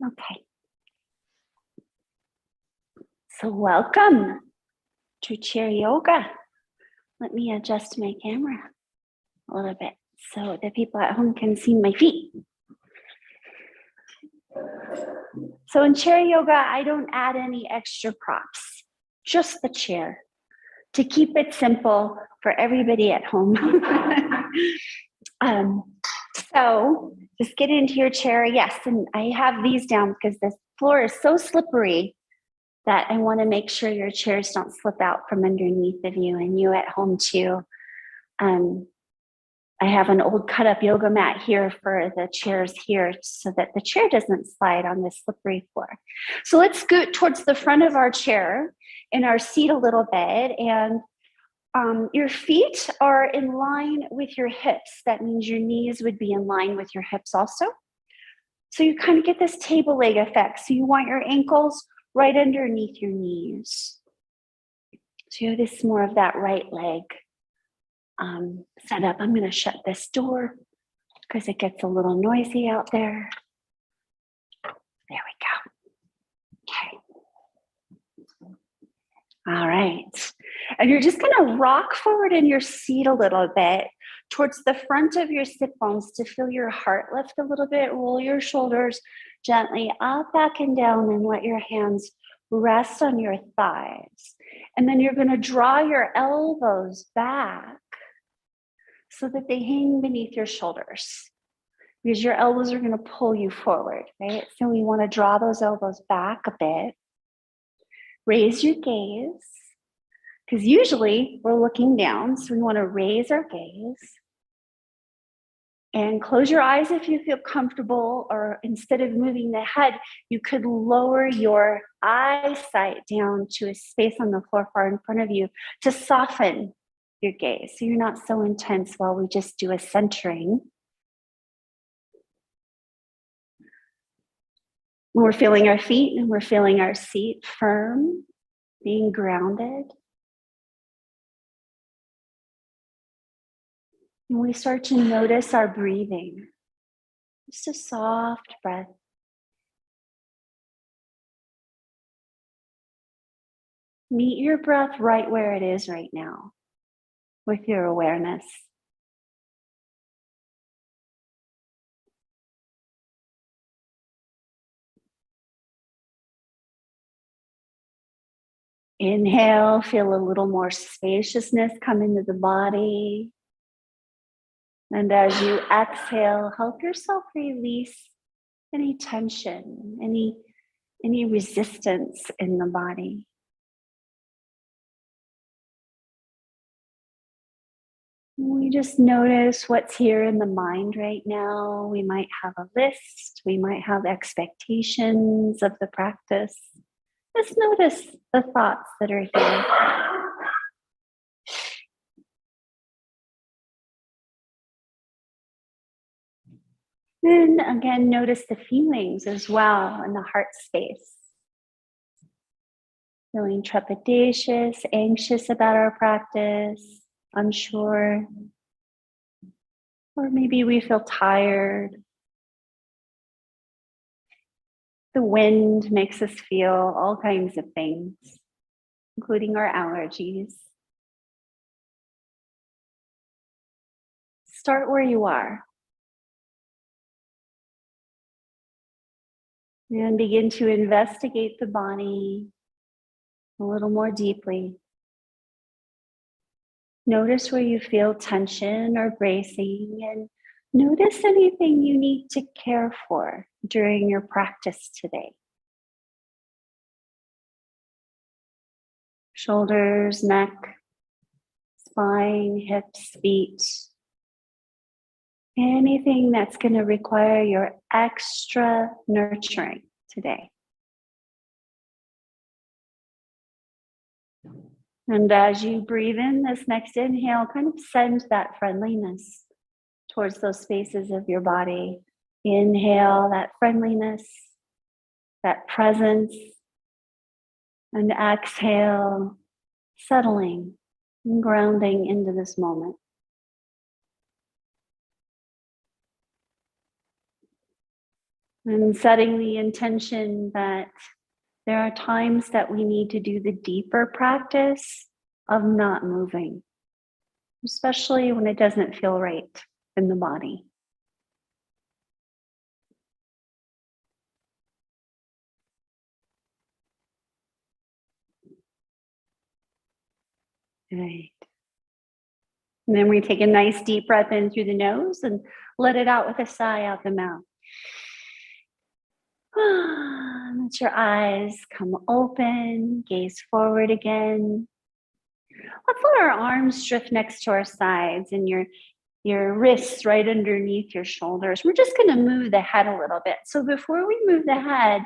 Okay. So welcome to chair yoga. Let me adjust my camera a little bit so the people at home can see my feet. So in chair yoga, I don't add any extra props, just the chair to keep it simple for everybody at home. So just get into your chair. Yes, and I have these down because the floor is so slippery that I want to make sure your chairs don't slip out from underneath of you, and you at home too. I have an old cut up yoga mat here for the chairs here so that the chair doesn't slide on this slippery floor. So let's scoot towards the front of our chair in our seat a little bit, and your feet are in line with your hips. That means your knees would be in line with your hips also. So you kind of get this table leg effect. So you want your ankles right underneath your knees. So you have this more of that right leg set up. I'm going to shut this door because it gets a little noisy out there. There we go. Okay. All right. And you're just going to rock forward in your seat a little bit towards the front of your sit bones to feel your heart lift a little bit. Roll your shoulders gently up, back, and down, and let your hands rest on your thighs. And then you're going to draw your elbows back so that they hang beneath your shoulders, because your elbows are going to pull you forward, right? So we want to draw those elbows back a bit. Raise your gaze, because usually we're looking down, so we want to raise our gaze. And close your eyes if you feel comfortable, or instead of moving the head, you could lower your eyesight down to a space on the floor far in front of you to soften your gaze, so you're not so intense while we just do a centering. When we're feeling our feet and we're feeling our seat firm, being grounded. And we start to notice our breathing, just a soft breath. Meet your breath right where it is right now with your awareness. Inhale, feel a little more spaciousness come into the body. And as you exhale, help yourself release any tension, any resistance in the body. We just notice what's here in the mind right now. We might have a list. We might have expectations of the practice. Just notice the thoughts that are here. Then again, notice the feelings as well in the heart space. Feeling trepidatious, anxious about our practice, unsure. Or maybe we feel tired. The wind makes us feel all kinds of things, including our allergies. Start where you are. And begin to investigate the body a little more deeply. Notice where you feel tension or bracing, and notice anything you need to care for during your practice today. Shoulders, neck, spine, hips, feet. Anything that's going to require your extra nurturing today. And as you breathe in this next inhale, kind of send that friendliness towards those spaces of your body. Inhale that friendliness, that presence, and exhale, settling and grounding into this moment. And setting the intention that there are times that we need to do the deeper practice of not moving, especially when it doesn't feel right in the body. Right. And then we take a nice deep breath in through the nose and let it out with a sigh out the mouth. Let your eyes come open, gaze forward again. Let's let our arms drift next to our sides and your wrists right underneath your shoulders. We're just going to move the head a little bit. So before we move the head,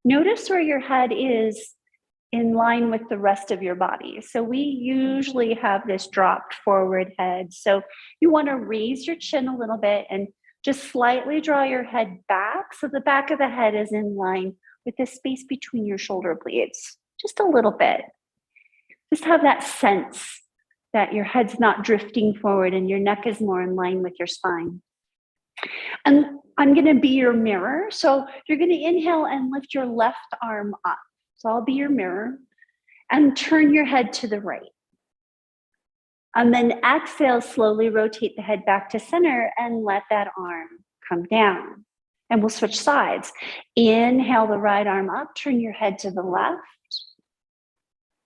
notice where your head is in line with the rest of your body. So we usually have this dropped forward head. So you want to raise your chin a little bit and just slightly draw your head back so the back of the head is in line with the space between your shoulder blades, just a little bit. Just have that sense that your head's not drifting forward and your neck is more in line with your spine. And I'm going to be your mirror. So you're going to inhale and lift your left arm up. So I'll be your mirror and turn your head to the right. And then exhale, slowly rotate the head back to center and let that arm come down. And we'll switch sides. Inhale the right arm up, turn your head to the left.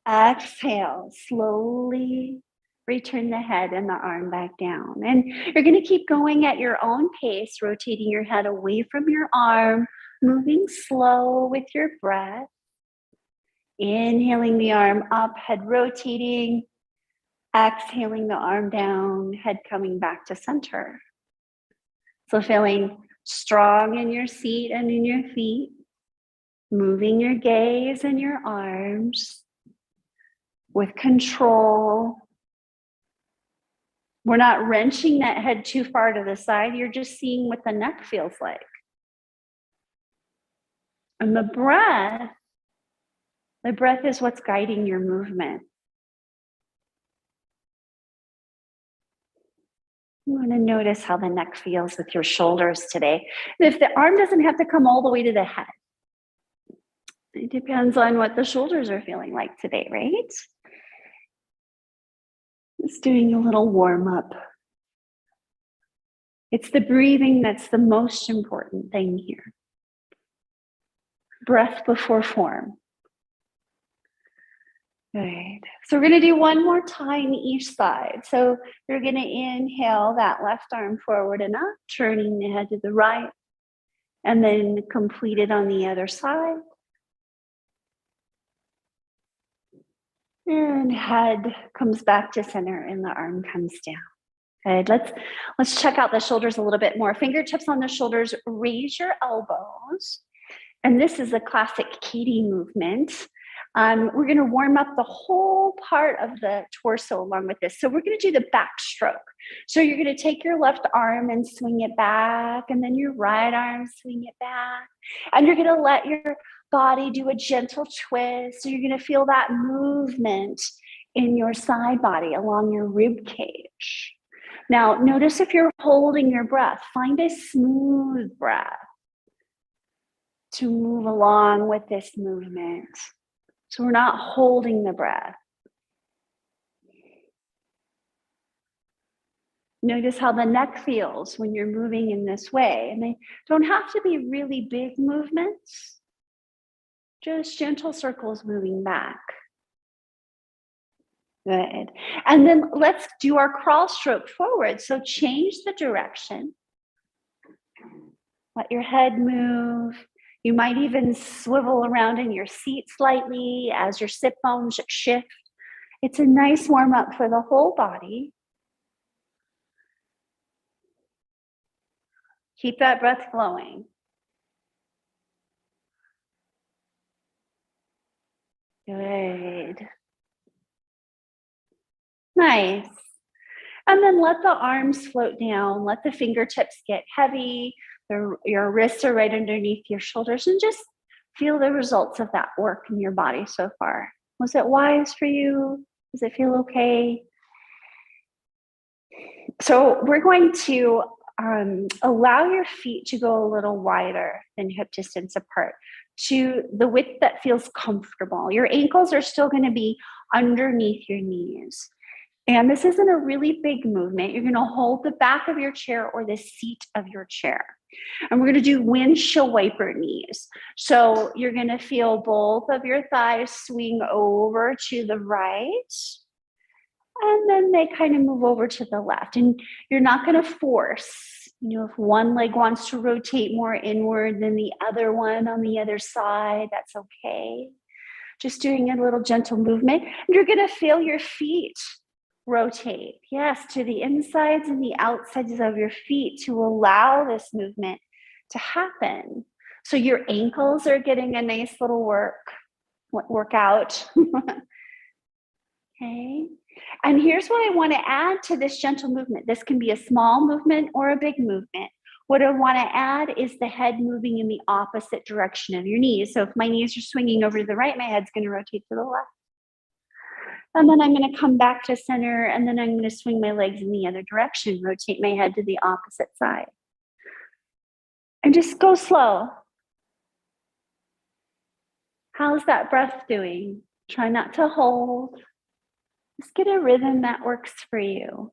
Exhale, slowly return the head and the arm back down. And you're going to keep going at your own pace, rotating your head away from your arm, moving slow with your breath. Inhaling the arm up, head rotating. Exhaling the arm down, head coming back to center. So feeling strong in your seat and in your feet, moving your gaze and your arms with control. We're not wrenching that head too far to the side. You're just seeing what the neck feels like. And the breath is what's guiding your movement. You want to notice how the neck feels with your shoulders today. If the arm doesn't have to come all the way to the head, it depends on what the shoulders are feeling like today, right? Just doing a little warm up. It's the breathing that's the most important thing here. Breath before form. Good. So we're going to do one more time each side. So you're going to inhale that left arm forward and up, turning the head to the right, and then complete it on the other side. And head comes back to center and the arm comes down. Good. Let's check out the shoulders a little bit more. Fingertips on the shoulders, raise your elbows. And this is a classic Katie movement. We're going to warm up the whole part of the torso along with this. So we're going to do the backstroke. So you're going to take your left arm and swing it back, and then your right arm, swing it back. And you're going to let your body do a gentle twist. So you're going to feel that movement in your side body along your rib cage. Now, notice if you're holding your breath, find a smooth breath to move along with this movement. So we're not holding the breath. Notice how the neck feels when you're moving in this way. And they don't have to be really big movements, just gentle circles moving back. Good. And then let's do our crawl stroke forward. So change the direction. Let your head move. You might even swivel around in your seat slightly as your sit bones shift. It's a nice warm up for the whole body. Keep that breath flowing. Good. Nice. And then let the arms float down. Let the fingertips get heavy. Your wrists are right underneath your shoulders, and just feel the results of that work in your body so far. Was it wise for you? Does it feel okay? So we're going to allow your feet to go a little wider than hip distance apart, to the width that feels comfortable. Your ankles are still going to be underneath your knees. And this isn't a really big movement. You're going to hold the back of your chair or the seat of your chair. And we're going to do windshield wiper knees. So you're going to feel both of your thighs swing over to the right. And then they kind of move over to the left. And you're not going to force, if one leg wants to rotate more inward than the other one on the other side, that's okay. Just doing a little gentle movement. And you're going to feel your feet rotate, yes, to the insides and the outsides of your feet to allow this movement to happen. So your ankles are getting a nice little workout. Okay. And here's what I want to add to this gentle movement. This can be a small movement or a big movement. What I want to add is the head moving in the opposite direction of your knees. So if my knees are swinging over to the right, my head's going to rotate to the left. And then I'm going to come back to center, and then I'm going to swing my legs in the other direction, rotate my head to the opposite side. And just go slow. How's that breath doing? Try not to hold. Just get a rhythm that works for you.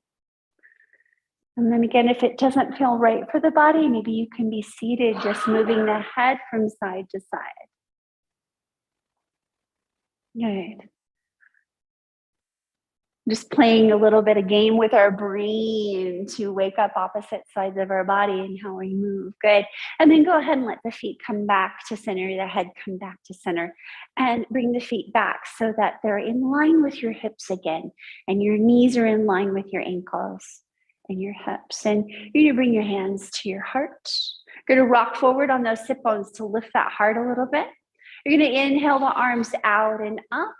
And then again, if it doesn't feel right for the body, maybe you can be seated, just moving the head from side to side. Good. Just playing a little bit of game with our brain to wake up opposite sides of our body and how we move. Good. And then go ahead and let the feet come back to center, the head come back to center, and bring the feet back so that they're in line with your hips again, and your knees are in line with your ankles and your hips. And you're going to bring your hands to your heart. You're going to rock forward on those sit bones to lift that heart a little bit. You're going to inhale the arms out and up.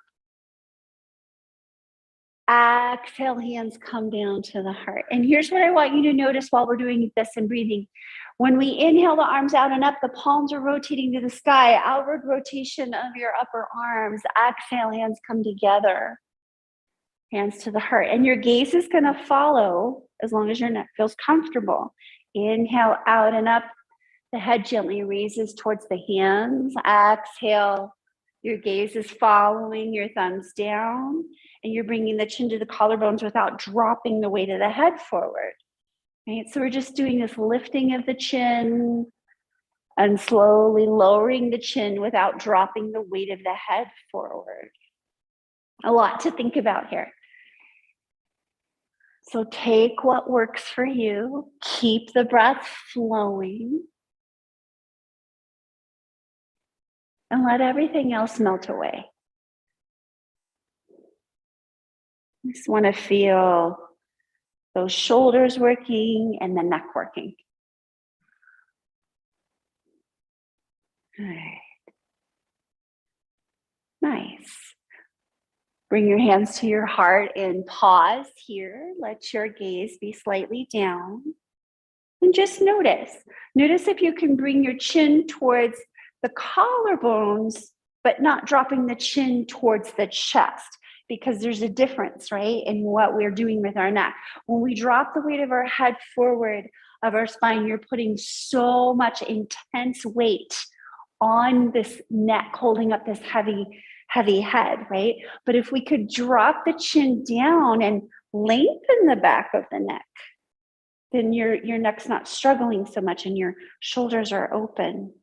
Exhale, hands come down to the heart. And here's what I want you to notice while we're doing this and breathing. When we inhale the arms out and up, the palms are rotating to the sky, outward rotation of your upper arms. Exhale, hands come together. Hands to the heart. And your gaze is going to follow as long as your neck feels comfortable. Inhale out and up. The head gently raises towards the hands. Exhale. Your gaze is following your thumbs down, and you're bringing the chin to the collarbones without dropping the weight of the head forward. Right? So we're just doing this lifting of the chin and slowly lowering the chin without dropping the weight of the head forward. A lot to think about here. So take what works for you. Keep the breath flowing. And let everything else melt away. Just want to feel those shoulders working and the neck working. All right. Nice. Bring your hands to your heart and pause here. Let your gaze be slightly down. And just notice. Notice if you can bring your chin towards the collarbones, but not dropping the chin towards the chest, because there's a difference, right, in what we're doing with our neck. When we drop the weight of our head forward of our spine, you're putting so much intense weight on this neck, holding up this heavy head, right? But if we could drop the chin down and lengthen the back of the neck, then your neck's not struggling so much and your shoulders are open.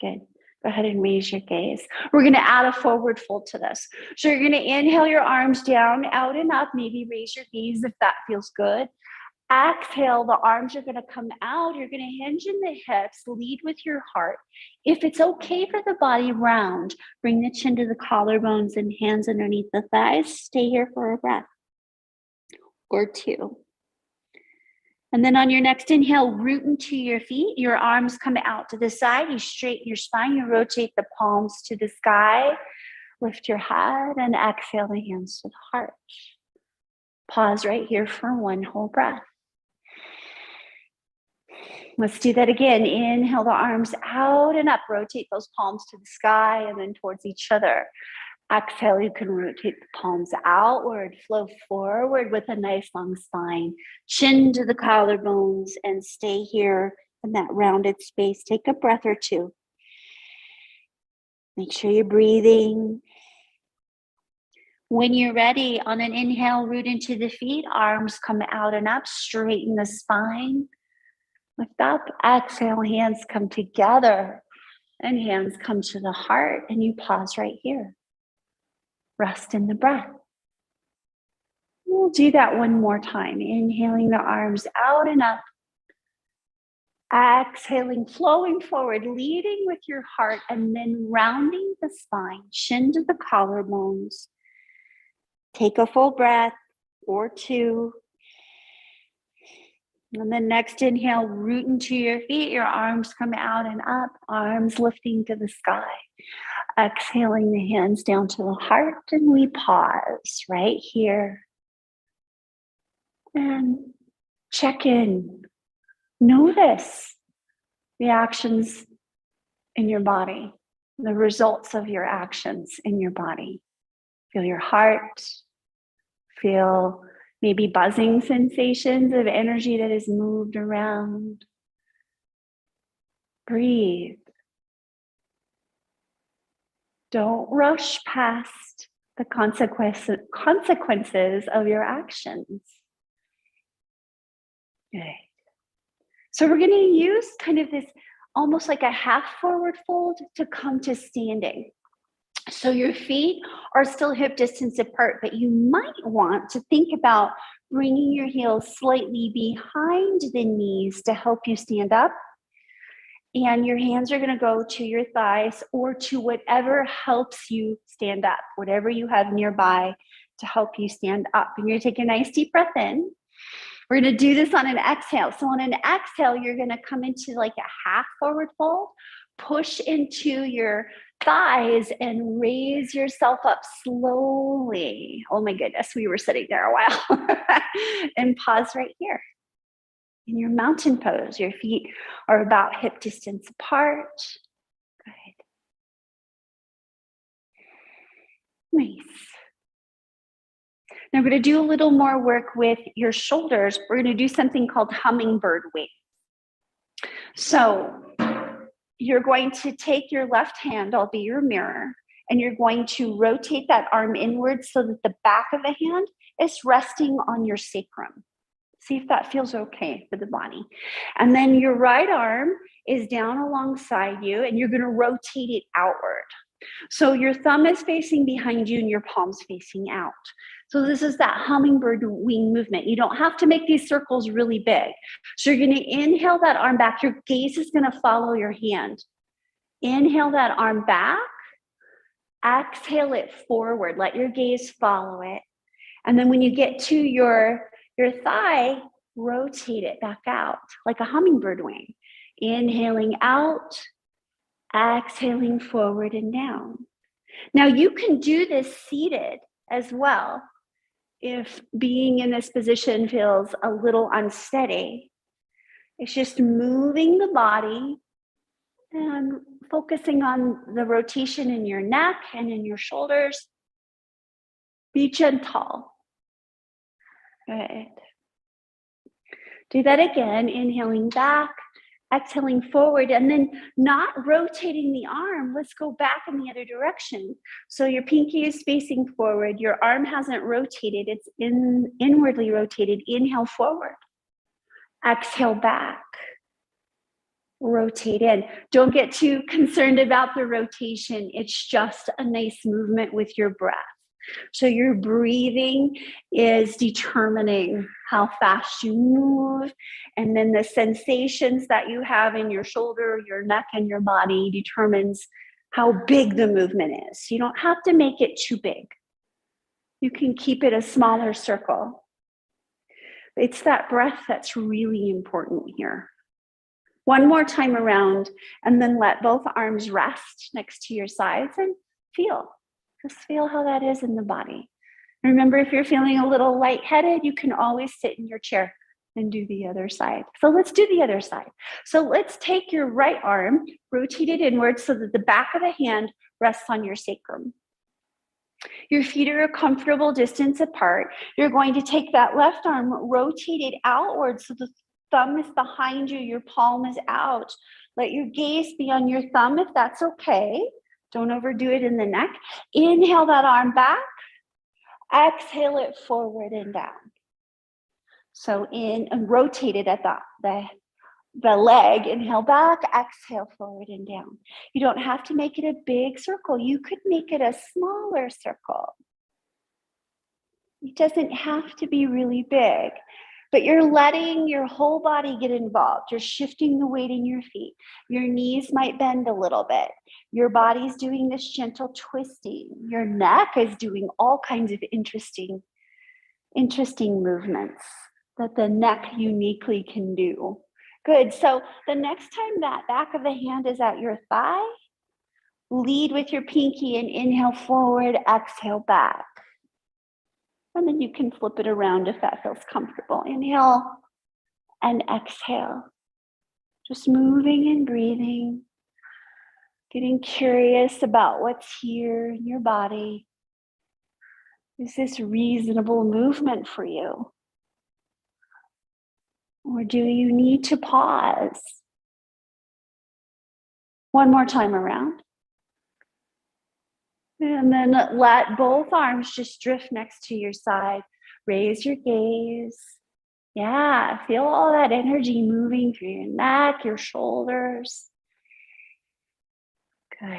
Good. Go ahead and raise your gaze. We're going to add a forward fold to this. So you're going to inhale your arms down, out and up. Maybe raise your gaze if that feels good. Exhale, the arms are going to come out. You're going to hinge in the hips, lead with your heart. If it's okay for the body round, bring the chin to the collarbones and hands underneath the thighs. Stay here for a breath or two. And then on your next inhale, root into your feet. Your arms come out to the side. You straighten your spine. You rotate the palms to the sky. Lift your head and exhale the hands to the heart. Pause right here for one whole breath. Let's do that again. Inhale the arms out and up. Rotate those palms to the sky and then towards each other. Exhale, you can rotate the palms outward, flow forward with a nice long spine, chin to the collarbones, and stay here in that rounded space. Take a breath or two. Make sure you're breathing. When you're ready, on an inhale, root into the feet, arms come out and up, straighten the spine. Lift up, exhale, hands come together, and hands come to the heart, and you pause right here. Rest in the breath. We'll do that one more time. Inhaling the arms out and up. Exhaling, flowing forward, leading with your heart, and then rounding the spine, chin to the collarbones. Take a full breath or two. And then next inhale, root into your feet. Your arms come out and up, arms lifting to the sky. Exhaling the hands down to the heart, and we pause right here. And check in. Notice the actions in your body, the results of your actions in your body. Feel your heart. Feel maybe buzzing sensations of energy that has moved around. Breathe. Don't rush past the consequences of your actions. Okay. So we're going to use kind of this almost like a half forward fold to come to standing. So your feet are still hip distance apart, but you might want to think about bringing your heels slightly behind the knees to help you stand up. And your hands are going to go to your thighs or to whatever helps you stand up, whatever you have nearby to help you stand up. And you're going to take a nice deep breath in. We're going to do this on an exhale. So on an exhale, you're going to come into like a half forward fold, push into your thighs and raise yourself up slowly. Oh my goodness, we were sitting there a while. And pause right here. In your mountain pose, your feet are about hip distance apart. Good. Nice. Now we're going to do a little more work with your shoulders. We're going to do something called hummingbird wing. So you're going to take your left hand, I'll be your mirror, and you're going to rotate that arm inward so that the back of the hand is resting on your sacrum. See if that feels okay for the body. And then your right arm is down alongside you, and you're going to rotate it outward. So your thumb is facing behind you and your palm's facing out. So this is that hummingbird wing movement. You don't have to make these circles really big. So you're going to inhale that arm back. Your gaze is going to follow your hand. Inhale that arm back. Exhale it forward. Let your gaze follow it. And then when you get to your thigh, rotate it back out like a hummingbird wing. Inhaling out, exhaling forward and down. Now you can do this seated as well. If being in this position feels a little unsteady, it's just moving the body and focusing on the rotation in your neck and in your shoulders. Be gentle. Good. Do that again, inhaling back, exhaling forward, and then not rotating the arm. Let's go back in the other direction. So your pinky is facing forward. Your arm hasn't rotated. It's inwardly rotated. Inhale forward. Exhale back. Rotate in. Don't get too concerned about the rotation. It's just a nice movement with your breath. So your breathing is determining how fast you move, and then the sensations that you have in your shoulder, your neck, and your body determines how big the movement is. You don't have to make it too big. You can keep it a smaller circle. It's that breath that's really important here. One more time around, and then let both arms rest next to your sides and feel. Just feel how that is in the body. Remember, if you're feeling a little lightheaded, you can always sit in your chair and do the other side. So let's do the other side. So let's take your right arm, rotate it inward so that the back of the hand rests on your sacrum. Your feet are a comfortable distance apart. You're going to take that left arm, rotate it outward so the thumb is behind you, your palm is out. Let your gaze be on your thumb if that's okay. Don't overdo it in the neck. Inhale that arm back. Exhale it forward and down. So in and rotate it at the leg. Inhale back, exhale forward and down. You don't have to make it a big circle. You could make it a smaller circle. It doesn't have to be really big, but you're letting your whole body get involved. You're shifting the weight in your feet. Your knees might bend a little bit. Your body's doing this gentle twisting. Your neck is doing all kinds of interesting movements that the neck uniquely can do. Good. So the next time that back of the hand is at your thigh, lead with your pinky and inhale forward, exhale back. And then you can flip it around if that feels comfortable. Inhale and exhale. Just moving and breathing, getting curious about what's here in your body. Is this reasonable movement for you? Or do you need to pause? One more time around. And then let both arms just drift next to your side. Raise your gaze. Yeah, feel all that energy moving through your neck, your shoulders. Good.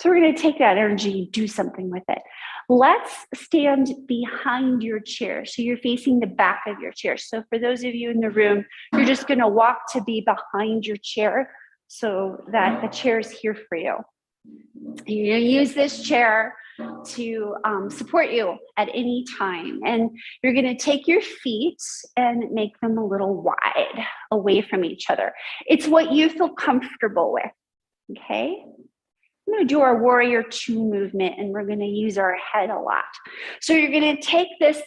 So we're going to take that energy and do something with it. Let's stand behind your chair. So you're facing the back of your chair. So for those of you in the room, you're just going to walk to be behind your chair so that the chair is here for you. You're going to use this chair to support you at any time. And you're going to take your feet and make them a little wide away from each other. It's what you feel comfortable with. Okay? I'm going to do our warrior two movement, and we're going to use our head a lot. So you're going to take this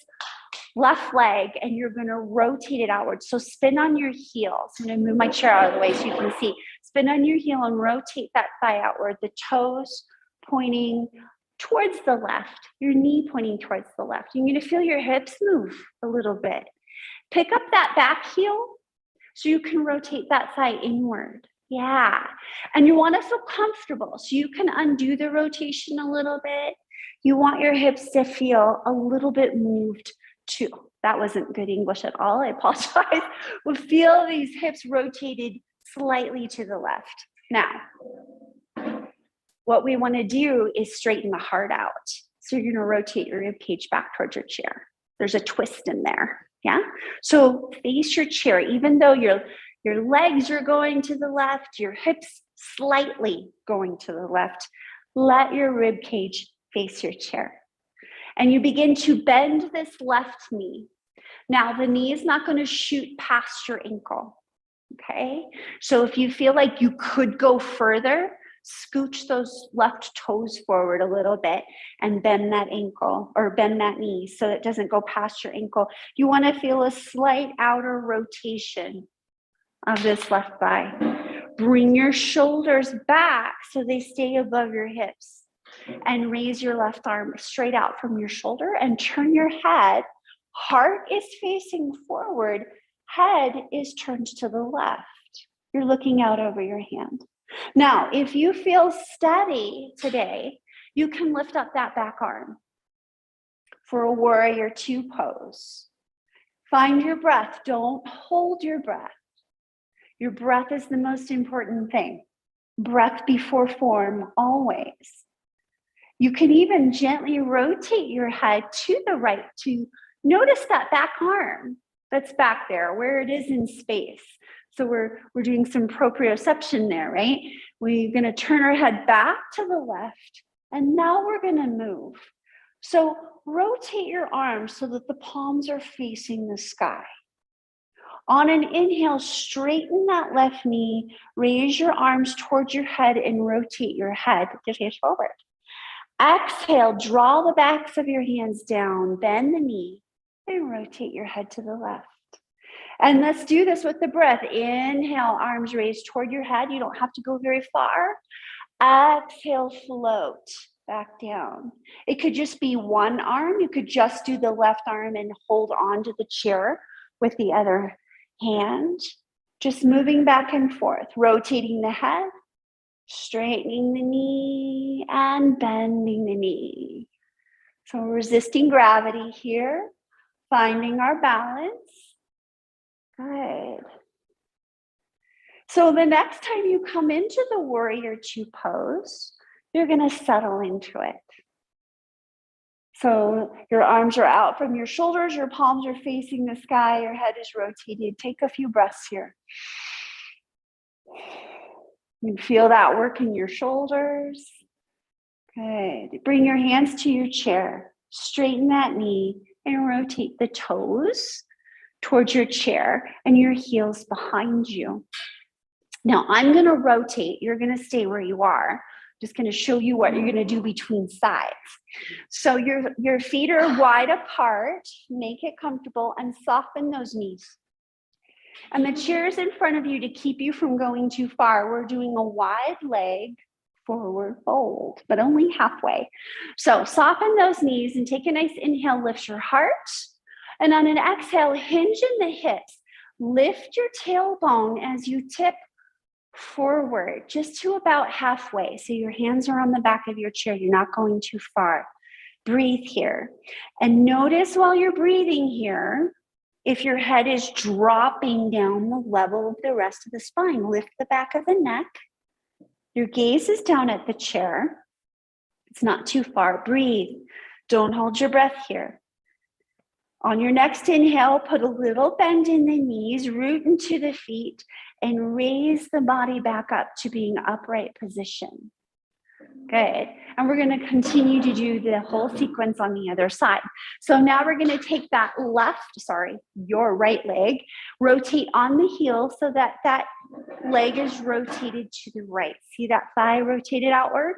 left leg and you're going to rotate it outward. So spin on your heels. I'm going to move my chair out of the way so you can see. Spin on your heel and rotate that thigh outward. The toes pointing towards the left, your knee pointing towards the left. You're going to feel your hips move a little bit. Pick up that back heel so you can rotate that thigh inward. Yeah. And you want to feel comfortable. So you can undo the rotation a little bit. You want your hips to feel a little bit moved too. That wasn't good English at all. I apologize. We'll feel these hips rotated slightly to the left. Now, what we want to do is straighten the heart out. So you're going to rotate your rib cage back towards your chair. There's a twist in there. Yeah. So face your chair, even though your legs are going to the left, your hips slightly going to the left. Let your rib cage face your chair. And you begin to bend this left knee. Now, the knee is not going to shoot past your ankle. Okay? So if you feel like you could go further, scooch those left toes forward a little bit and bend that ankle or bend that knee so it doesn't go past your ankle. You want to feel a slight outer rotation of this left thigh. Bring your shoulders back so they stay above your hips and raise your left arm straight out from your shoulder and turn your head. Heart is facing forward. Head is turned to the left. You're looking out over your hand. Now, if you feel steady today, you can lift up that back arm for a warrior two pose. Find your breath. Don't hold your breath. Your breath is the most important thing. Breath before form, always. You can even gently rotate your head to the right to notice that back arm that's back there, where it is in space. So we're doing some proprioception there, right? We're going to turn our head back to the left, and now we're going to move. So rotate your arms so that the palms are facing the sky. On an inhale, straighten that left knee, raise your arms towards your head and rotate your head to face forward. Exhale, draw the backs of your hands down, bend the knee, and rotate your head to the left. And let's do this with the breath. Inhale, arms raised toward your head. You don't have to go very far. Exhale, float. back down. It could just be one arm. You could just do the left arm and hold on to the chair with the other hand. Just moving back and forth, rotating the head, straightening the knee, and bending the knee. So resisting gravity here, finding our balance. Good. So the next time you come into the warrior two pose, you're going to settle into it. So your arms are out from your shoulders, your palms are facing the sky, your head is rotated. Take a few breaths here. You can feel that work in your shoulders. Good. Bring your hands to your chair. Straighten that knee and rotate the toes towards your chair and your heels behind you. Now I'm going to rotate. You're going to stay where you are. Just going to show you what you're going to do between sides. So your feet are wide apart. Make it comfortable and soften those knees. And the chair is in front of you to keep you from going too far. We're doing a wide leg forward fold, but only halfway. So soften those knees and take a nice inhale, lift your heart. And on an exhale, hinge in the hips. Lift your tailbone as you tip forward, just to about halfway. So your hands are on the back of your chair. You're not going too far. Breathe here. And notice while you're breathing here, if your head is dropping down the level of the rest of the spine, lift the back of the neck. Your gaze is down at the chair. It's not too far. Breathe. Don't hold your breath here. On your next inhale, put a little bend in the knees, root into the feet, and raise the body back up to being upright position. Good. And we're going to continue to do the whole sequence on the other side. So now we're going to take that your right leg, rotate on the heel so that that leg is rotated to the right. See that thigh rotated outward?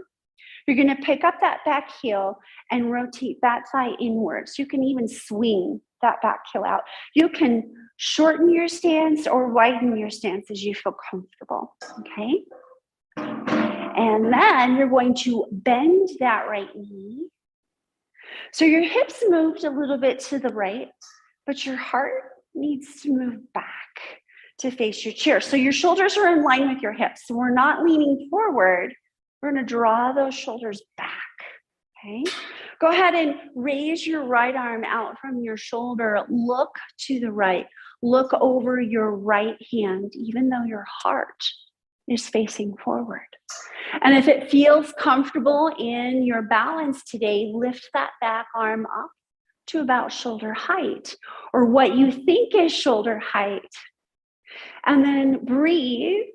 You're going to pick up that back heel and rotate that thigh inwards. You can even swing that back heel out. You can shorten your stance or widen your stance as you feel comfortable, okay? And then you're going to bend that right knee. So your hips moved a little bit to the right, but your heart needs to move back to face your chair. So your shoulders are in line with your hips. So we're not leaning forward. We're going to draw those shoulders back, okay? Go ahead and raise your right arm out from your shoulder. Look to the right. Look over your right hand, even though your heart is facing forward. And if it feels comfortable in your balance today, lift that back arm up to about shoulder height, or what you think is shoulder height. And then breathe.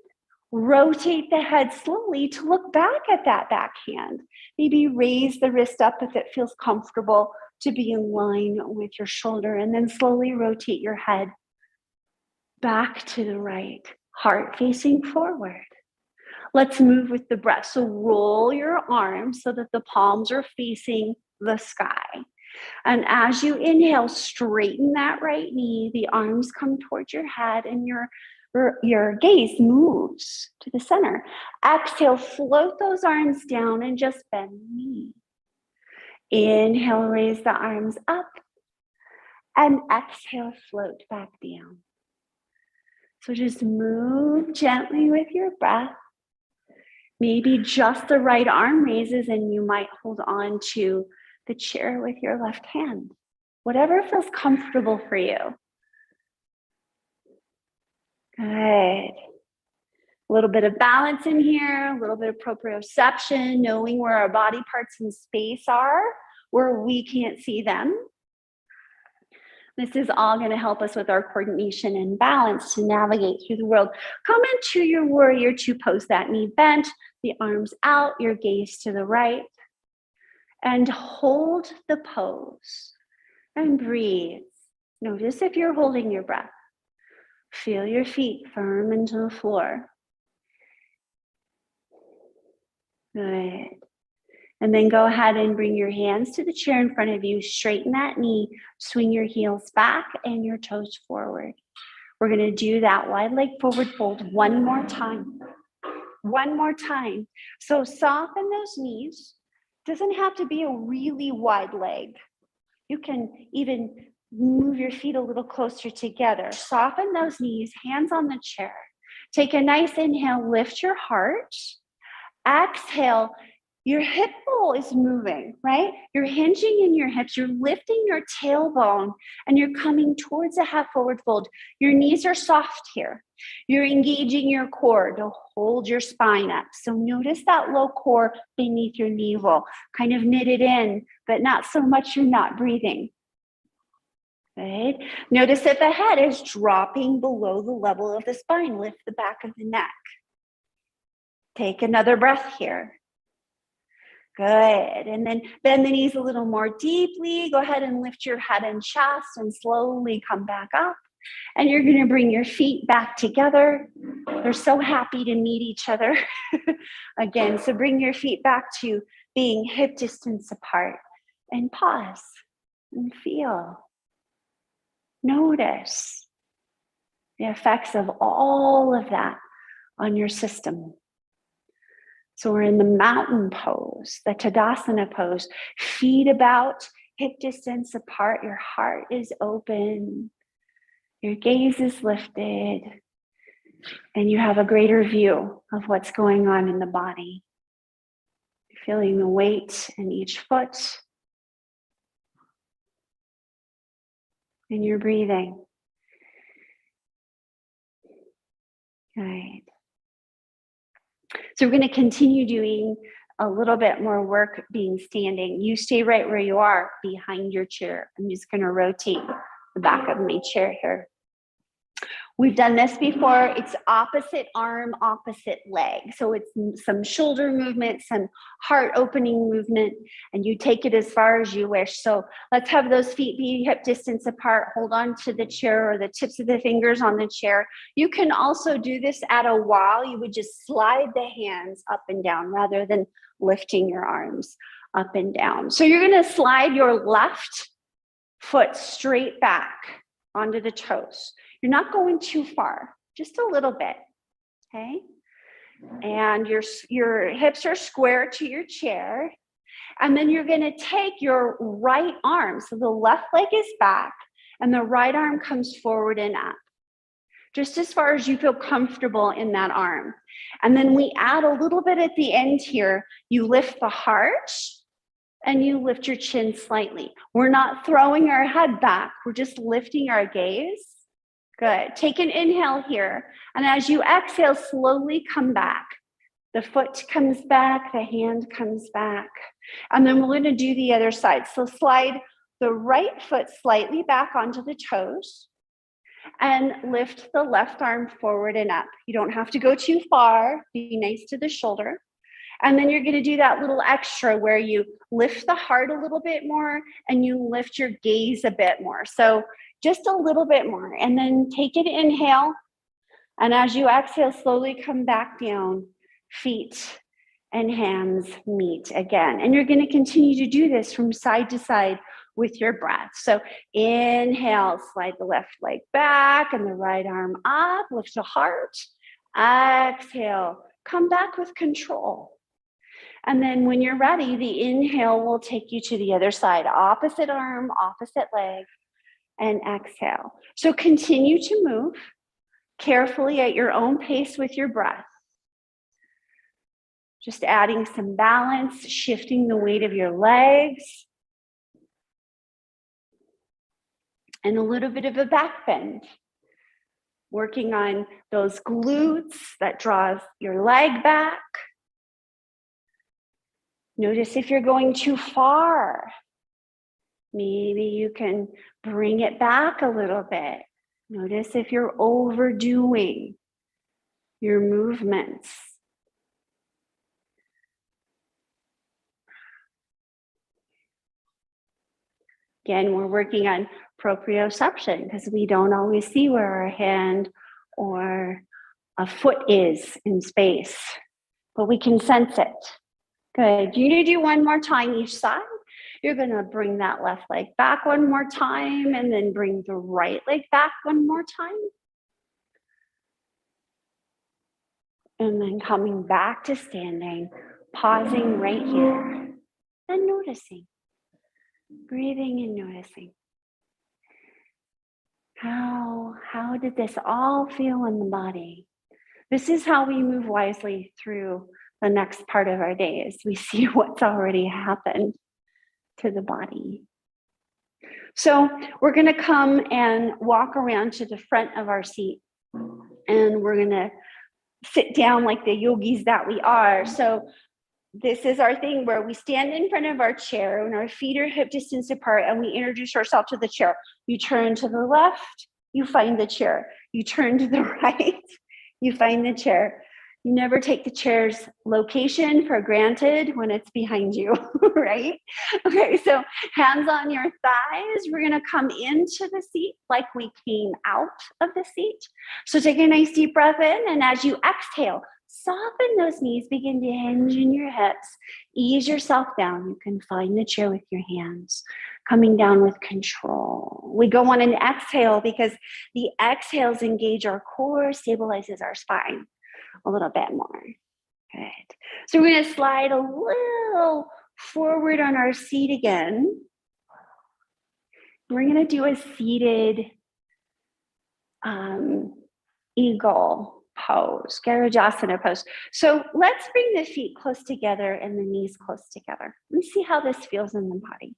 Rotate the head slowly to look back at that back hand. Maybe raise the wrist up if it feels comfortable to be in line with your shoulder, and then slowly rotate your head back to the right, heart facing forward. Let's move with the breath. So roll your arms so that the palms are facing the sky. And as you inhale, straighten that right knee. The arms come towards your head and your gaze moves to the center. Exhale, float those arms down and just bend the knee. Inhale, raise the arms up. And exhale, float back down. So just move gently with your breath. Maybe just the right arm raises and you might hold on to the chair with your left hand. Whatever feels comfortable for you. Good. A little bit of balance in here, a little bit of proprioception, knowing where our body parts in space are, where we can't see them. This is all going to help us with our coordination and balance to navigate through the world. Come into your warrior two pose, that knee bent, the arms out, your gaze to the right, and hold the pose and breathe. Notice if you're holding your breath. Feel your feet firm into the floor. Good. And then go ahead and bring your hands to the chair in front of you. Straighten that knee. Swing your heels back and your toes forward. We're going to do that wide leg forward fold one more time. One more time. So soften those knees. Doesn't have to be a really wide leg. You can even move your feet a little closer together. Soften those knees, hands on the chair. Take a nice inhale, lift your heart. Exhale, your hip bowl is moving, right? You're hinging in your hips, you're lifting your tailbone, and you're coming towards a half forward fold. Your knees are soft here. You're engaging your core to hold your spine up. So notice that low core beneath your navel, kind of knit it in, but not so much you're not breathing. Right? Notice that the head is dropping below the level of the spine. Lift the back of the neck. Take another breath here. Good. And then bend the knees a little more deeply. Go ahead and lift your head and chest and slowly come back up. And you're going to bring your feet back together. They're so happy to meet each other again. So bring your feet back to being hip distance apart and pause and feel. Notice the effects of all of that on your system. So we're in the mountain pose, the Tadasana pose. Feet about, hip distance apart. Your heart is open. Your gaze is lifted. And you have a greater view of what's going on in the body. Feeling the weight in each foot. And you're breathing. Right. So we're going to continue doing a little bit more work being standing. You stay right where you are behind your chair. I'm just going to rotate the back of my chair here. We've done this before. It's opposite arm, opposite leg. So it's some shoulder movement, some heart opening movement, and you take it as far as you wish. So let's have those feet be hip distance apart. Hold on to the chair or the tips of the fingers on the chair. You can also do this at a while. You would just slide the hands up and down rather than lifting your arms up and down. So you're going to slide your left foot straight back onto the toes. You're not going too far, just a little bit, okay? And your hips are square to your chair. And then you're gonna take your right arm, so the left leg is back, and the right arm comes forward and up, just as far as you feel comfortable in that arm. And then we add a little bit at the end here. You lift the heart, and you lift your chin slightly. We're not throwing our head back, we're just lifting our gaze. Good. Take an inhale here. And as you exhale, slowly come back. The foot comes back, the hand comes back. And then we're going to do the other side. So slide the right foot slightly back onto the toes and lift the left arm forward and up. You don't have to go too far. Be nice to the shoulder. And then you're going to do that little extra where you lift the heart a little bit more and you lift your gaze a bit more. So just a little bit more. And then take an inhale. And as you exhale, slowly come back down. Feet and hands meet again. And you're going to continue to do this from side to side with your breath. So inhale, slide the left leg back and the right arm up. Lift the heart. Exhale, come back with control. And then when you're ready, the inhale will take you to the other side. Opposite arm, opposite leg. And exhale. So continue to move carefully at your own pace with your breath. Just adding some balance, shifting the weight of your legs. And a little bit of a back bend. Working on those glutes that draws your leg back. Notice if you're going too far. Maybe you can bring it back a little bit. Notice if you're overdoing your movements. Again, we're working on proprioception because we don't always see where our hand or a foot is in space, but we can sense it. Good. You're going to do one more time each side. You're going to bring that left leg back one more time and then bring the right leg back one more time. And then coming back to standing, pausing right here. and noticing, breathing and noticing. How did this all feel in the body? This is how we move wisely through the next part of our day, as we see what's already happened to the body. So we're going to come and walk around to the front of our seat, and we're going to sit down like the yogis that we are. So this is our thing where we stand in front of our chair and our feet are hip distance apart, and we introduce ourselves to the chair. You turn to the left, you find the chair. You turn to the right, you find the chair. You never take the chair's location for granted when it's behind you, right? Okay, so hands on your thighs. We're gonna come into the seat like we came out of the seat. So take a nice deep breath in, and as you exhale, soften those knees, begin to hinge in your hips. Ease yourself down. You can find the chair with your hands, coming down with control. We go on an exhale because the exhales engage our core, stabilizes our spine a little bit more. Good. So we're going to slide a little forward on our seat again. We're going to do a seated eagle pose, Tadasana pose. So let's bring the feet close together and the knees close together. Let's see how this feels in the body.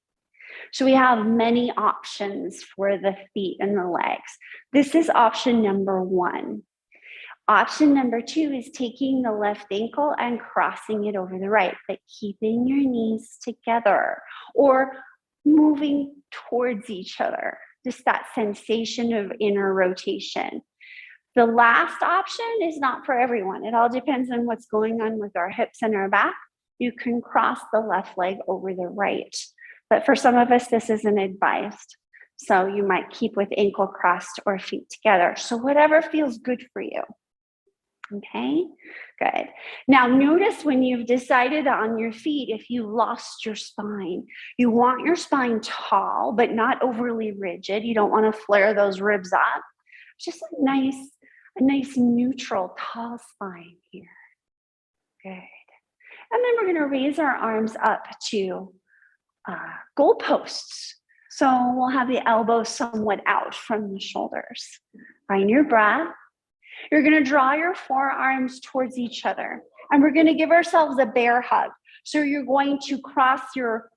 So we have many options for the feet and the legs. This is option number 1. Option number 2 is taking the left ankle and crossing it over the right, but keeping your knees together or moving towards each other. Just that sensation of inner rotation. The last option is not for everyone. It all depends on what's going on with our hips and our back. You can cross the left leg over the right. But for some of us, this isn't advised. So you might keep with ankle crossed or feet together. So whatever feels good for you. Okay, good. Now notice when you've decided on your feet, if you lost your spine, you want your spine tall, but not overly rigid. You don't want to flare those ribs up. Just a nice neutral tall spine here. Good. And then we're going to raise our arms up to goalposts. So we'll have the elbows somewhat out from the shoulders. Find your breath. You're going to draw your forearms towards each other, and we're going to give ourselves a bear hug. So you're going to cross your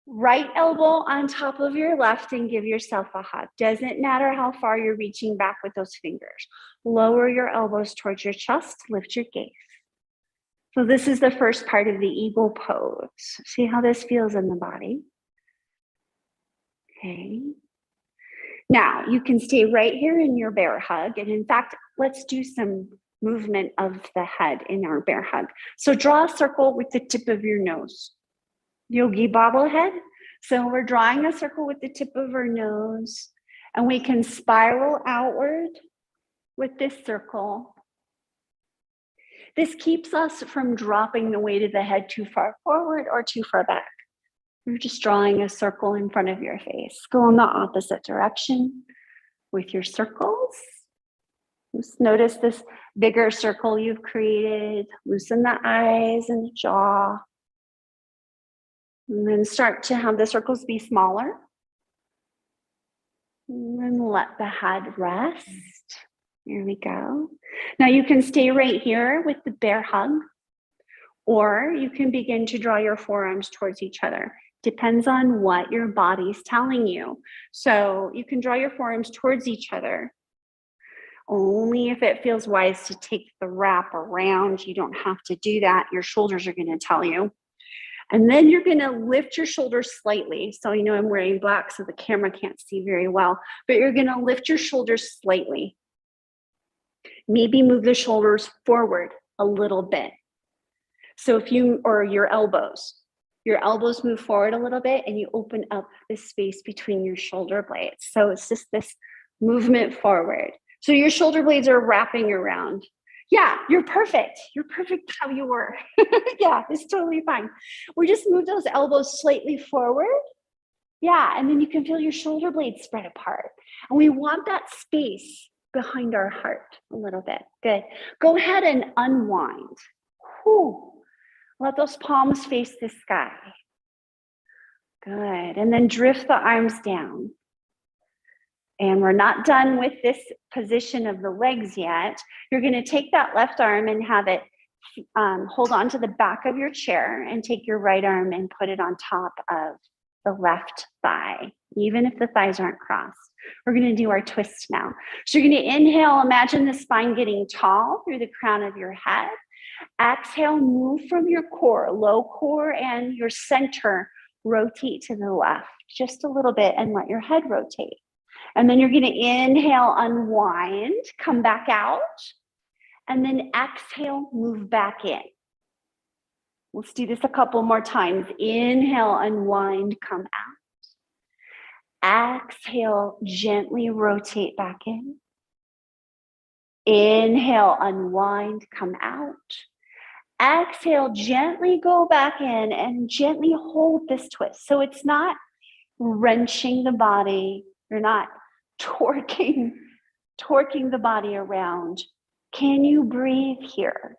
right elbow on top of your left and give yourself a hug. Doesn't matter how far you're reaching back with those fingers. Lower your elbows towards your chest, lift your gaze. So this is the first part of the eagle pose. See how this feels in the body. Okay. Now, you can stay right here in your bear hug. And in fact, let's do some movement of the head in our bear hug. So draw a circle with the tip of your nose. Yogi bobblehead. So we're drawing a circle with the tip of our nose, and we can spiral outward with this circle. This keeps us from dropping the weight of the head too far forward or too far back. You're just drawing a circle in front of your face. Go in the opposite direction with your circles. Just notice this bigger circle you've created. Loosen the eyes and the jaw. And then start to have the circles be smaller. And then let the head rest. Here we go. Now you can stay right here with the bear hug, or you can begin to draw your forearms towards each other. Depends on what your body's telling you. So you can draw your forearms towards each other. Only if it feels wise to take the wrap around. You don't have to do that. Your shoulders are going to tell you. And then you're going to lift your shoulders slightly. So you know I'm wearing black so the camera can't see very well, but you're going to lift your shoulders slightly. Maybe move the shoulders forward a little bit. So if you, or your elbows move forward a little bit and you open up the space between your shoulder blades. So it's just this movement forward. So your shoulder blades are wrapping around. Yeah, you're perfect. You're perfect how you were. Yeah, it's totally fine. We just move those elbows slightly forward. Yeah, and then you can feel your shoulder blades spread apart. And we want that space behind our heart a little bit. Good. Go ahead and unwind. Whew. Let those palms face the sky. Good. And then drift the arms down. And we're not done with this position of the legs yet. You're going to take that left arm and have it hold on to the back of your chair, and take your right arm and put it on top of the left thigh, even if the thighs aren't crossed. We're going to do our twist now. So you're going to inhale, imagine the spine getting tall through the crown of your head. Exhale, move from your core, low core, and your center rotate to the left just a little bit and let your head rotate. And then you're going to inhale, unwind, come back out, and then exhale, move back in. Let's do this a couple more times. Inhale, unwind, come out. Exhale, gently rotate back in. Inhale, unwind, come out. Exhale, gently go back in and gently hold this twist. So it's not wrenching the body. You're not torquing the body around. Can you breathe here?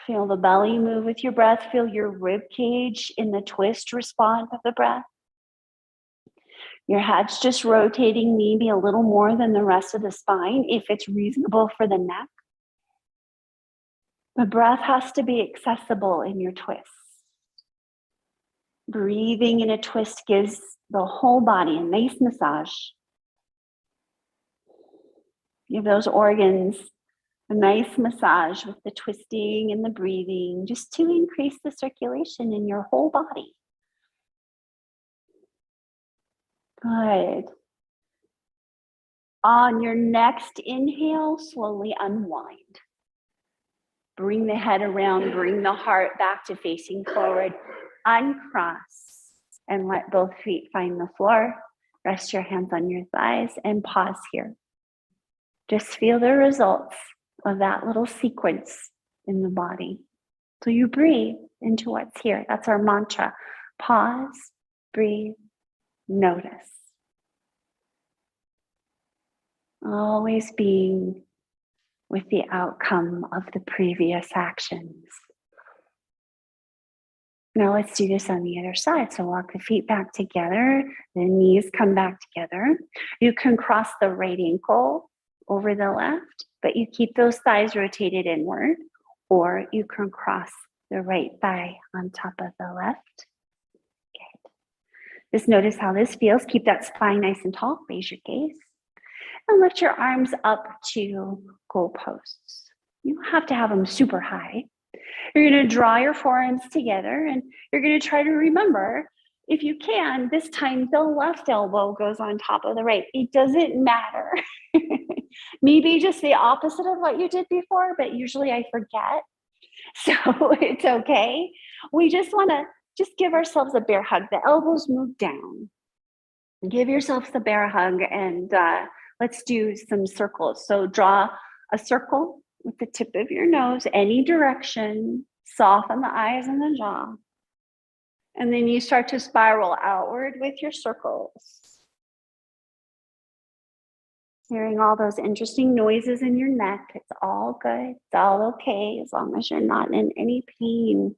Feel the belly move with your breath. Feel your rib cage in the twist respond with the breath. Your head's just rotating maybe a little more than the rest of the spine if it's reasonable for the neck. The breath has to be accessible in your twist. Breathing in a twist gives the whole body a nice massage. Give those organs a nice massage with the twisting and the breathing, just to increase the circulation in your whole body. Good. On your next inhale, slowly unwind. Bring the head around, bring the heart back to facing forward. Uncross and let both feet find the floor. Rest your hands on your thighs and pause here. Just feel the results of that little sequence in the body. So you breathe into what's here. That's our mantra. Pause, breathe, notice. Always being with the outcome of the previous actions. Now let's do this on the other side. So walk the feet back together, the knees come back together. You can cross the right ankle over the left, but you keep those thighs rotated inward, or you can cross the right thigh on top of the left. Good. Just notice how this feels. Keep that spine nice and tall. Raise your gaze. And lift your arms up to goalposts. You don't have to have them super high. You're going to draw your forearms together, and you're going to try to remember, if you can, this time the left elbow goes on top of the right. It doesn't matter. Maybe just the opposite of what you did before, but usually I forget. So it's okay. We just want to just give ourselves a bear hug. The elbows move down. Give yourselves the bear hug, and let's do some circles. So draw a circle with the tip of your nose, any direction, soften the eyes and the jaw. And then you start to spiral outward with your circles. Hearing all those interesting noises in your neck, it's all good, it's all okay, as long as you're not in any pain.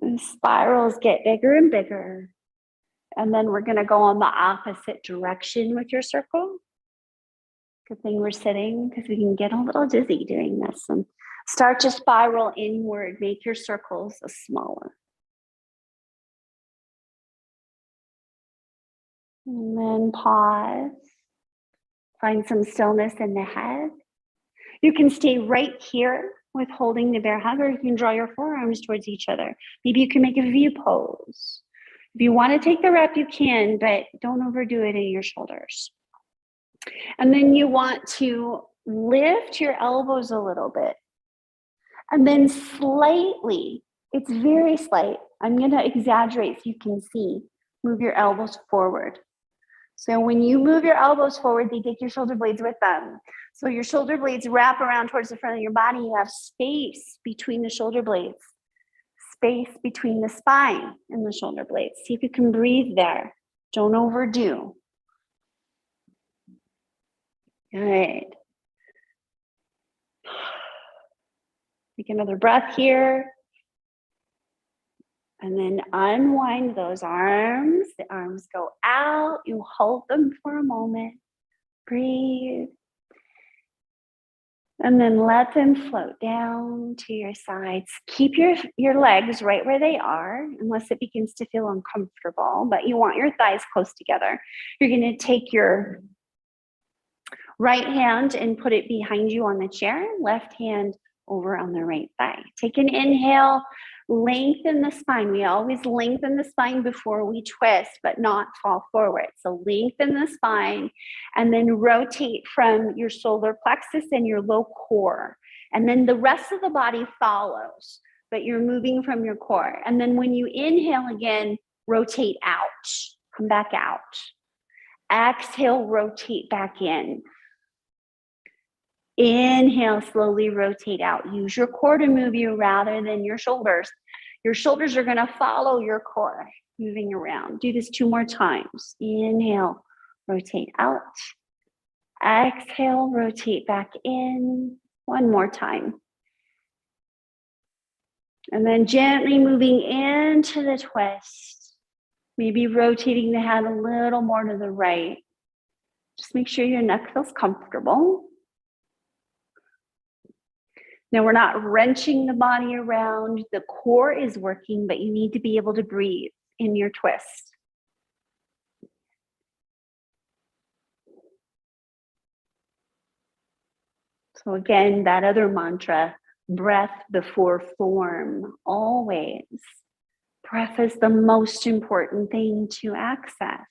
And spirals get bigger and bigger. And then we're gonna go on the opposite direction with your circle. Good thing we're sitting, because we can get a little dizzy doing this. And start to spiral inward, make your circles smaller. And then pause. Find some stillness in the head. You can stay right here with holding the bear hug, or you can draw your forearms towards each other. Maybe you can make a V pose. If you want to take the rep, you can, but don't overdo it in your shoulders. And then you want to lift your elbows a little bit. And then slightly, it's very slight, I'm going to exaggerate so you can see, move your elbows forward. So when you move your elbows forward, they take your shoulder blades with them. So your shoulder blades wrap around towards the front of your body. You have space between the shoulder blades, space between the spine and the shoulder blades. See if you can breathe there. Don't overdo. Good. Take another breath here. And then unwind those arms. The arms go out. You hold them for a moment. Breathe. And then let them float down to your sides. Keep your legs right where they are, unless it begins to feel uncomfortable, but you want your thighs close together. You're going to take your right hand and put it behind you on the chair, left hand over on the right thigh. Take an inhale, lengthen the spine. We always lengthen the spine before we twist, but not fall forward. So lengthen the spine and then rotate from your solar plexus and your low core. And then the rest of the body follows, but you're moving from your core. And then when you inhale again, rotate out, come back out. Exhale, rotate back in. Inhale, slowly rotate out. Use your core to move you rather than your shoulders. Your shoulders are going to follow your core, moving around. Do this 2 more times. Inhale, rotate out. Exhale, rotate back in. 1 more time. And then gently moving into the twist. Maybe rotating the head a little more to the right. Just make sure your neck feels comfortable. Now we're not wrenching the body around. The core is working, but you need to be able to breathe in your twist. So again, that other mantra, breath before form, always. Breath is the most important thing to access.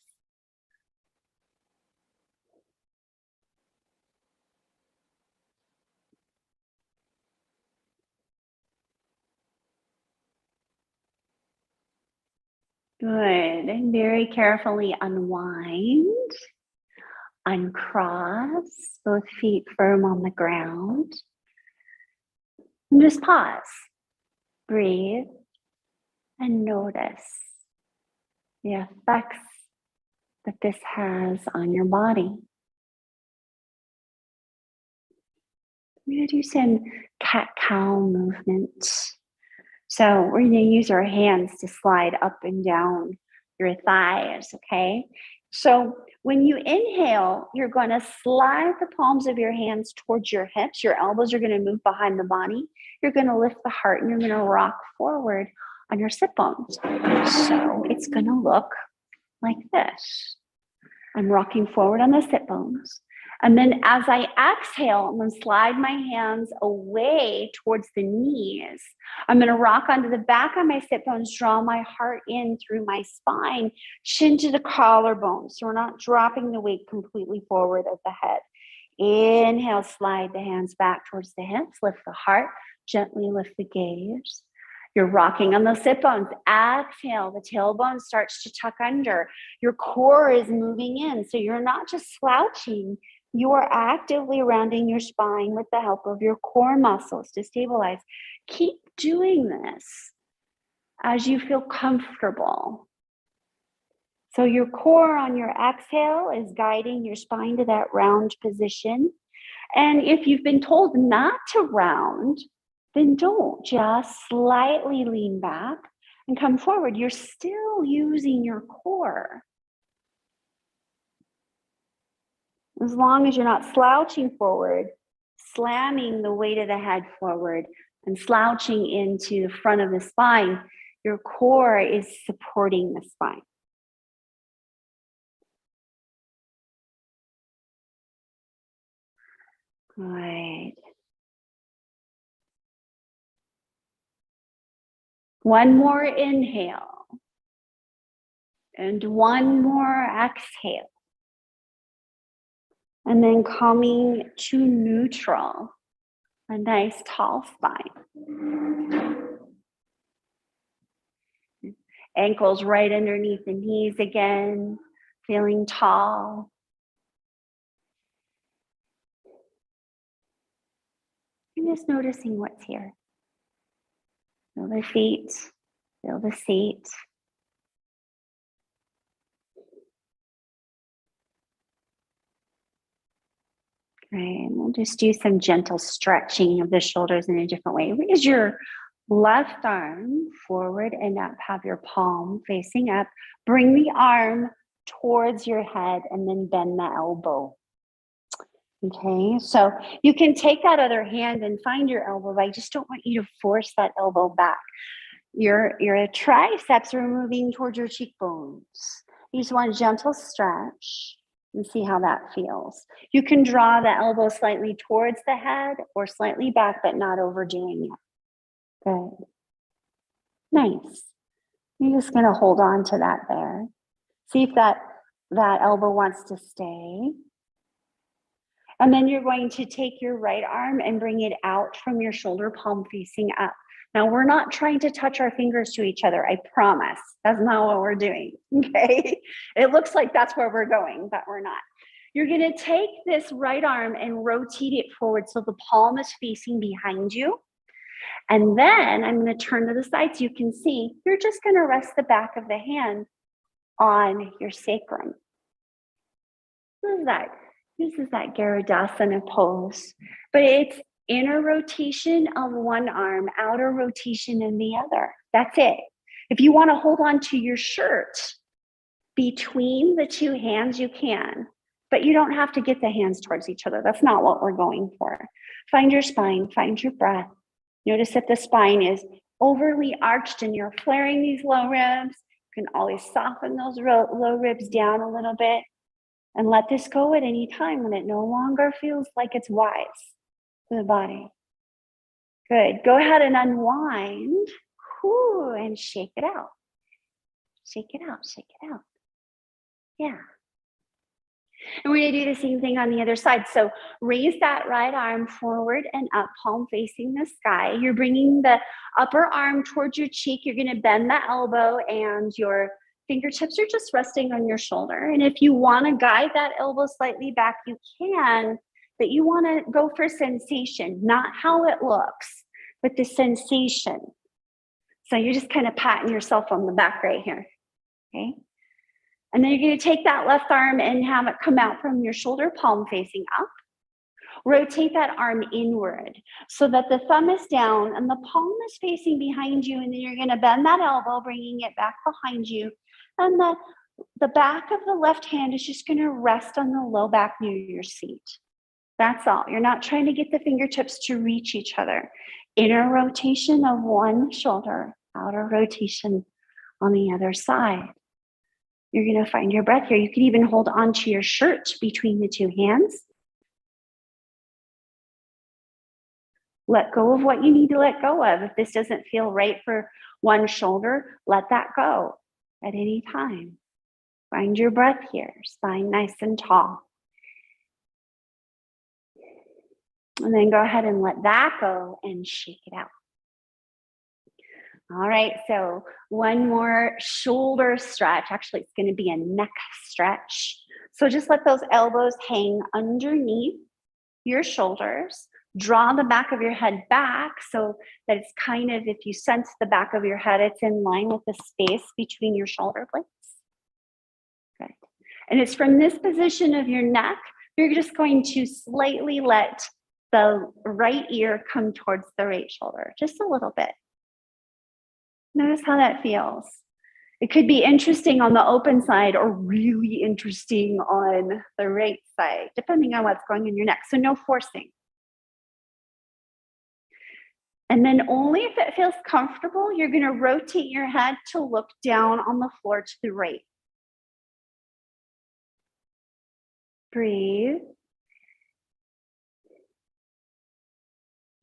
Good. And very carefully unwind, uncross, both feet firm on the ground. And just pause, breathe, and notice the effects that this has on your body. We're going to do some cat-cow movements. So we're going to use our hands to slide up and down your thighs, okay? So when you inhale, you're going to slide the palms of your hands towards your hips. Your elbows are going to move behind the body. You're going to lift the heart and you're going to rock forward on your sit bones. So it's going to look like this. I'm rocking forward on the sit bones. And then as I exhale, I'm going to slide my hands away towards the knees. I'm going to rock onto the back of my sit bones, draw my heart in through my spine, chin to the collarbone. So we're not dropping the weight completely forward of the head. Inhale, slide the hands back towards the hips, lift the heart, gently lift the gaze. You're rocking on those sit bones. Exhale, the tailbone starts to tuck under. Your core is moving in. So you're not just slouching, you are actively rounding your spine with the help of your core muscles to stabilize. Keep doing this as you feel comfortable. So your core on your exhale is guiding your spine to that round position. And if you've been told not to round, then don't. Just slightly lean back and come forward. You're still using your core. As long as you're not slouching forward, slamming the weight of the head forward and slouching into the front of the spine, your core is supporting the spine. Good. One more inhale and one more exhale. And then coming to neutral, a nice tall spine. Ankles right underneath the knees again, feeling tall. And just noticing what's here. Feel the feet, feel the seat. Great, and we'll just do some gentle stretching of the shoulders in a different way. Raise your Left arm forward and up. Have your palm facing up. Bring the arm towards your head and then bend the elbow. Okay, so you can take that other hand and find your elbow, but I just don't want you to force that elbow back. Your triceps are moving towards your cheekbones. You just want a gentle stretch and see how that feels. You can draw the elbow slightly towards the head or slightly back, but not overdoing it. Good. Nice. You're just going to hold on to that there. See if that elbow wants to stay. And then you're going to take your right arm and bring it out from your shoulder, palm facing up. Now, we're not trying to touch our fingers to each other, I promise. That's not what we're doing, okay? It looks like that's where we're going, but we're not. You're gonna take this right arm and rotate it forward so the palm is facing behind you. And then I'm gonna turn to the side so you can see, you're just gonna rest the back of the hand on your sacrum. This is that Tadasana pose, but it's inner rotation of one arm, outer rotation in the other. That's it. If you want to hold on to your shirt between the two hands, you can, but you don't have to get the hands towards each other. That's not what we're going for. Find your spine, find your breath. Notice that the spine is overly arched and you're flaring these low ribs. You can always soften those low ribs down a little bit. And let this go at any time when it no longer feels like it's wise to the body. Good. Go ahead and unwind. Whew, and shake it out. Shake it out, shake it out. Yeah. And we're going to do the same thing on the other side. So raise that right arm forward and up, palm facing the sky. You're bringing the upper arm towards your cheek. You're going to bend the elbow and your fingertips are just resting on your shoulder. And if you want to guide that elbow slightly back, you can, but you want to go for sensation, not how it looks, but the sensation. So you're just kind of patting yourself on the back right here, okay? And then you're going to take that left arm and have it come out from your shoulder, palm facing up. Rotate that arm inward so that the thumb is down and the palm is facing behind you. And then you're going to bend that elbow, bringing it back behind you. And the back of the left hand is just going to rest on the low back near your seat. That's all. You're not trying to get the fingertips to reach each other. Inner rotation of one shoulder, outer rotation on the other side. You're going to find your breath here. You can even hold on to your shirt between the two hands. Let go of what you need to let go of. If this doesn't feel right for one shoulder, let that go at any time. Find your breath here, spine nice and tall. And then go ahead and let that go and shake it out. All right, so one more shoulder stretch. Actually, it's going to be a neck stretch. So just let those elbows hang underneath your shoulders. Draw the back of your head back so that it's kind of, if you sense the back of your head, it's in line with the space between your shoulder blades. Good. And it's from this position of your neck, you're just going to slightly let the right ear come towards the right shoulder, just a little bit. Notice how that feels. It could be interesting on the open side or really interesting on the right side, depending on what's going in your neck. So no forcing. And then only if it feels comfortable, you're going to rotate your head to look down on the floor to the right. Breathe.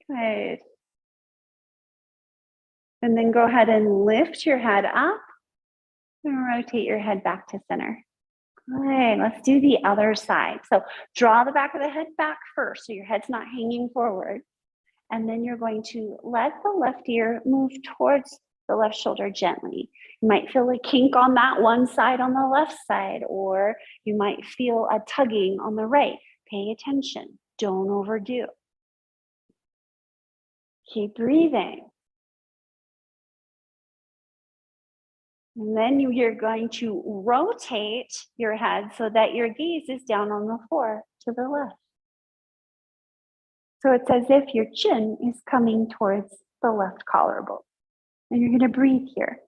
Good. And then go ahead and lift your head up and rotate your head back to center. Good. Let's do the other side. So draw the back of the head back first so your head's not hanging forward. And then you're going to let the left ear move towards the left shoulder gently. You might feel a kink on that one side on the left side, or you might feel a tugging on the right. Pay attention. Don't overdo. Keep breathing. And then you're going to rotate your head so that your gaze is down on the floor to the left. So it's as if your chin is coming towards the left collarbone. And you're going to breathe here.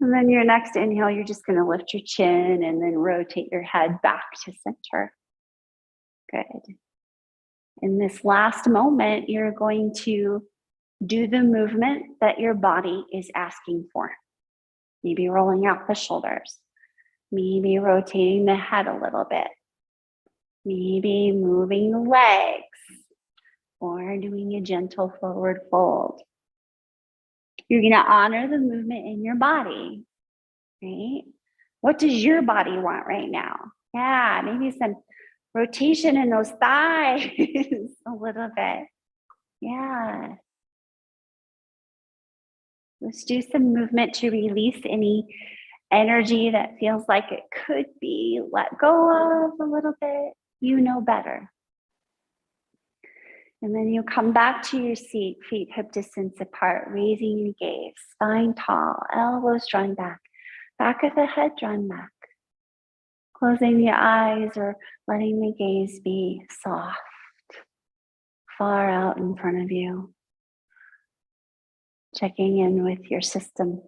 And then your next inhale, you're just going to lift your chin and then rotate your head back to center. Good. In this last moment, you're going to do the movement that your body is asking for. Maybe rolling out the shoulders. Maybe rotating the head a little bit. Maybe moving the legs. Or doing a gentle forward fold. You're going to honor the movement in your body, right? What does your body want right now? Yeah, maybe some rotation in those thighs a little bit. Yeah. Let's do some movement to release any energy that feels like it could be let go of a little bit. You know better. And then you come back to your seat, feet hip distance apart, raising your gaze, spine tall, elbows drawn back, back of the head drawn back. Closing the eyes or letting the gaze be soft, far out in front of you. Checking in with your system.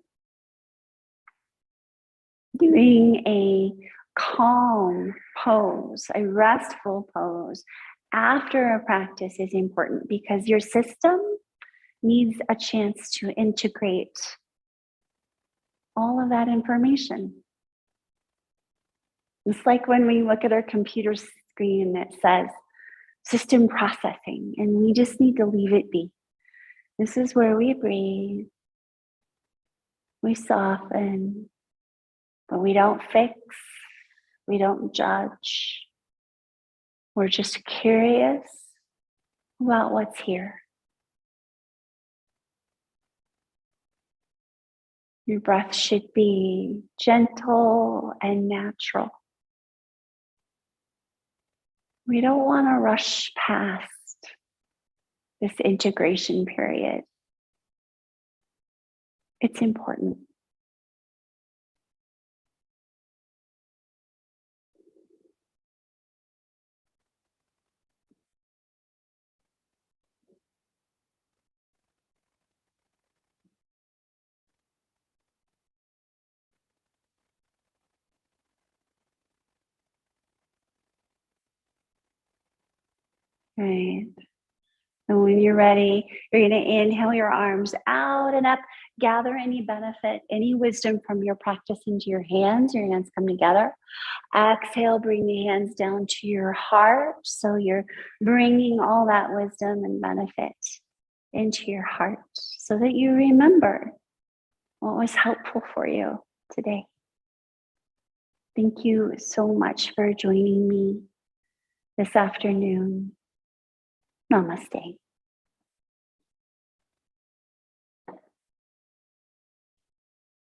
Doing a calm pose, a restful pose after a practice is important because your system needs a chance to integrate all of that information. It's like when we look at our computer screen that says system processing, and we just need to leave it be. This is where we breathe, we soften, but we don't fix, we don't judge. We're just curious about what's here. Your breath should be gentle and natural. We don't want to rush past this integration period. It's important. Right. And when you're ready, you're going to inhale your arms out and up. Gather any benefit, any wisdom from your practice into your hands. Your hands come together. Exhale, bring the hands down to your heart. So you're bringing all that wisdom and benefit into your heart so that you remember what was helpful for you today. Thank you so much for joining me this afternoon. Namaste.